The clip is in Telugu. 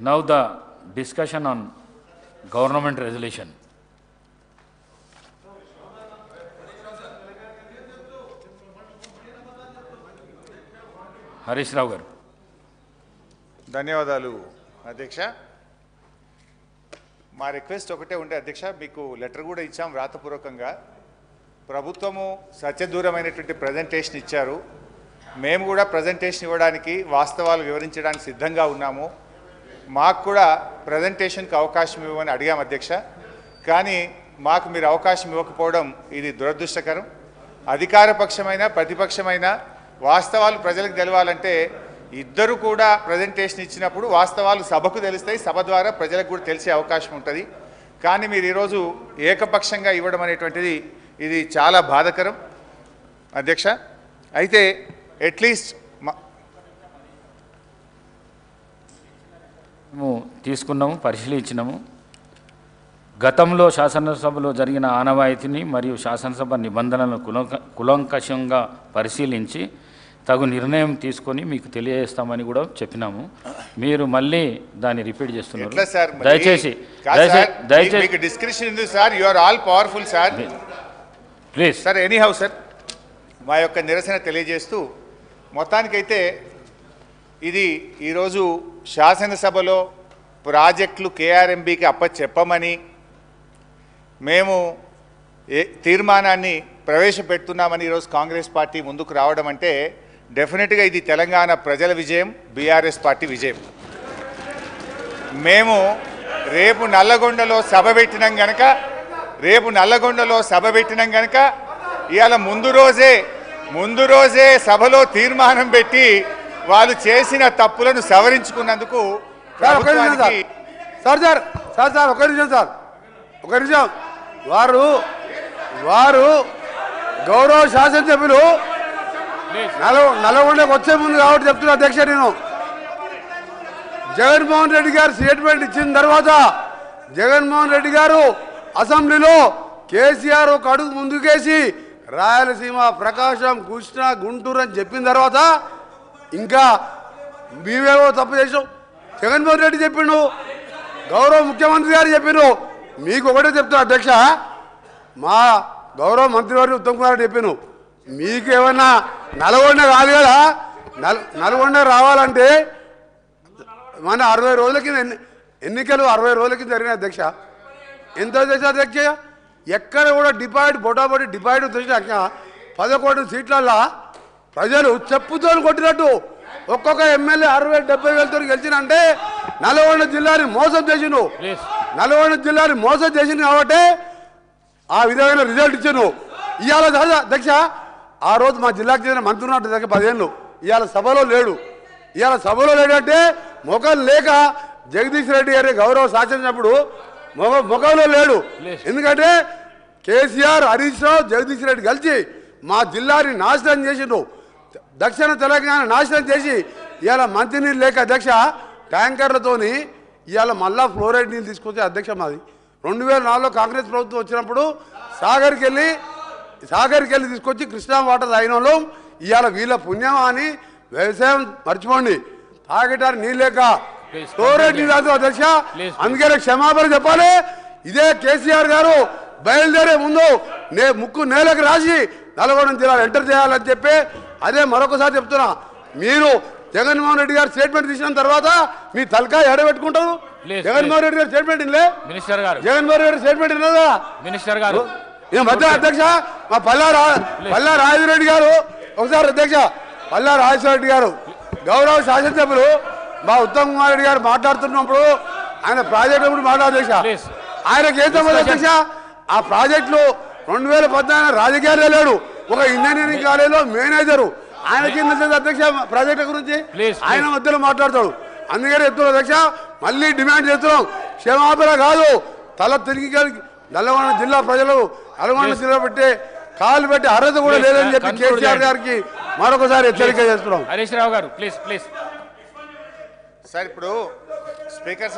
Now the discussion on government resolution. Harish Rao garu. ధన్యవాదాలు అధ్యక్ష. మా రిక్వెస్ట్ ఒకటే ఉండే అధ్యక్ష, మీకు లెటర్ కూడా ఇచ్చాం వ్రాతపూర్వకంగా. ప్రభుత్వము సత్యదూరమైనటువంటి ప్రజెంటేషన్ ఇచ్చారు. మేము కూడా ప్రజెంటేషన్ ఇవ్వడానికి, వాస్తవాలు వివరించడానికి సిద్ధంగా ఉన్నాము. మాకు కూడా ప్రజెంటేషన్కి అవకాశం ఇవ్వమని అడిగాం అధ్యక్ష. కానీ మాకు మీరు అవకాశం ఇవ్వకపోవడం ఇది దురదృష్టకరం. అధికార పక్షమైన ప్రతిపక్షమైన వాస్తవాలు ప్రజలకు తెలవాలంటే ఇద్దరు కూడా ప్రజెంటేషన్ ఇచ్చినప్పుడు వాస్తవాలు సభకు తెలుస్తాయి, సభ ద్వారా ప్రజలకు కూడా తెలిసే అవకాశం ఉంటుంది. కానీ మీరు ఈరోజు ఏకపక్షంగా ఇవ్వడం అనేటువంటిది ఇది చాలా బాధాకరం అధ్యక్ష. అయితే అట్లీస్ట్ మేము తీసుకున్నాము, పరిశీలించినాము. గతంలో శాసనసభలో జరిగిన ఆనవాయితీని మరియు శాసనసభ నిబంధనలను కులంకషంగా పరిశీలించి తగు నిర్ణయం తీసుకొని మీకు తెలియజేస్తామని కూడా చెప్పినాము. మీరు మళ్ళీ దాన్ని రిపీట్ చేస్తున్నారు. దయచేసి డిస్కషన్ ఉంది sir, you are all powerful sir, please sir. Anyhow sir, మా యొక్క నిరసన తెలియజేస్తూ మొత్తానికైతే ఇది ఈరోజు శాసనసభలో ప్రాజెక్టులు కేఆర్ఎంబీకి అప్పచెప్పమని మేము తీర్మానాన్ని ప్రవేశపెడుతున్నామని ఈరోజు కాంగ్రెస్ పార్టీ ముందుకు రావడం అంటే డెఫినెట్గా ఇది తెలంగాణ ప్రజల విజయం, బీఆర్ఎస్ పార్టీ విజయం. మేము రేపు నల్లగొండలో సభ పెట్టినాం గనక ఇవాళ ముందు రోజే సభలో తీర్మానం పెట్టి వాళ్ళు చేసిన తప్పులను సవరించుకున్నందుకు ఒక నిమిషం వారు గౌరవ శాసనసభ్యులు నల్లగొండకు వచ్చే ముందు కాబట్టి చెప్తున్నా అధ్యక్ష, నేను జగన్మోహన్ రెడ్డి గారు స్టేట్మెంట్ ఇచ్చిన తర్వాత జగన్మోహన్ రెడ్డి గారు అసెంబ్లీలో కేసీఆర్ ఒక అడుగు ముందుకేసి రాయలసీమ, ప్రకాశం, కృష్ణా, గుంటూరు అని చెప్పిన తర్వాత ఇంకా మేమేమో తప్పు చేసాం. జగన్మోహన్ రెడ్డి చెప్పిండు, గౌరవ ముఖ్యమంత్రి గారు చెప్పిండు. మీకు ఒకటే చెప్తున్నా అధ్యక్ష, మా గౌరవ మంత్రివారి ఉత్తమ్ కుమార్ రెడ్డి చెప్పాను, మీకు ఏమన్నా నల్గొండ కాదు కదా, నల్గొండ రావాలంటే మన 60 రోజుల కింద ఎన్నికలు 60 రోజుల కింద జరిగిన అధ్యక్ష. ఎంత చేసా అధ్యక్ష, ఎక్కడ కూడా బొటాబొటి డిపాయిడ్ వచ్చినాక 11 సీట్లల్లో ప్రజలు చెప్పుతో కొట్టినట్టు ఒక్కొక్క ఎమ్మెల్యే 60-70 వేలతో గెలిచినంటే నల్గొండ జిల్లాని మోసం చేసిండు. నల్గొండ జిల్లాని మోసం చేసింది కాబట్టి ఆ విధమైన రిజల్ట్ ఇచ్చాను. ఇవాళ అధ్యక్ష, ఆ రోజు మా జిల్లాకు చెందిన మంత్రి ఉన్నట్టు దగ్గర 10 ఏళ్ళు ఇవాళ సభలో లేడంటే మొఖం లేక జగదీష్ రెడ్డి గారి గౌరవ శాసనసభ్యుడు మొఖంలో లేడు. ఎందుకంటే కేసీఆర్, హరీష్ రావు, జగదీష్ రెడ్డి కలిసి మా జిల్లాని నాశనం చేసిండు. దక్షిణ తెలంగాణ నాశనం చేసి ఇవాళ మంచినీళ్ళు లేక అధ్యక్ష ట్యాంకర్లతోని ఇవాళ మళ్ళా ఫ్లోరైడ్ నీళ్ళు తీసుకొచ్చే అధ్యక్ష మాది 2004లో కాంగ్రెస్ ప్రభుత్వం వచ్చినప్పుడు సాగర్కి వెళ్ళి తీసుకొచ్చి కృష్ణా వాటర్ తాగిన వాళ్ళం. ఇవాళ వీళ్ళ పుణ్యమా అని వ్యవసాయం మర్చిపోండి, తాగటానికి నీళ్ళు లేక ఫ్లోరైడ్ నీళ్ళు తాగుతాం అధ్యక్ష. అందుకనే క్షమాపణ చెప్పాలి. ఇదే కేసీఆర్ గారు బయలుదేరే ముందు ముక్కు నేలకు రాసి నల్గొండ జిల్లాలో ఎంటర్ చేయాలని చెప్పి అదే మరొకసారి చెప్తున్నా. మీరు జగన్మోహన్ రెడ్డి గారు స్టేట్మెంట్ తీసిన తర్వాత మీ తలకాయ ఎడబెట్టుకుంటారు. జగన్మోహన్ రెడ్డి గారు స్టేట్మెంట్ ఇల్లే, జగన్మోహన్ రెడ్డి స్టేట్మెంట్ ఇన్నదా మినిస్టర్ గారు మధ్య అధ్యక్ష. మా పల్లా రాజరెడ్డి గారు ఒకసారి అధ్యక్ష, పల్లా రాజరెడ్డి గారు గౌరవ శాసనసభ్యులు మా ఉత్తమ్ కుమార్ రెడ్డి గారు మాట్లాడుతున్నప్పుడు ఆయన ప్రాజెక్టు గురించి మాట్లాడారు అధ్యక్ష. ఆయనకి ఏం సంబంధం అధ్యక్ష? ఆ ప్రాజెక్టులు 2014 రాజకీయాలు లేడు, ఒక ఇంజనీరింగ్ కాలేజీలో మేనేజరు, ఆయనకి అధ్యక్ష ప్రాజెక్టు గురించి ఆయన మధ్యలో మాట్లాడతాడు. అందుకని చెప్తున్నాం అధ్యక్ష, మళ్ళీ డిమాండ్ చేస్తున్నాం, క్షమాపణ కాదు, తల తిరిగి నల్గొండ జిల్లా ప్రజలు నల్గొండ జిల్లా పెట్టే కాలు పెట్టి అర్హత కూడా లేదని చెప్పి కేసీఆర్ గారికి మరొకసారి హెచ్చరిక చేస్తున్నాం. హరీష్ రావు గారు ప్లీజ్. సార్ ఇప్పుడు స్పీకర్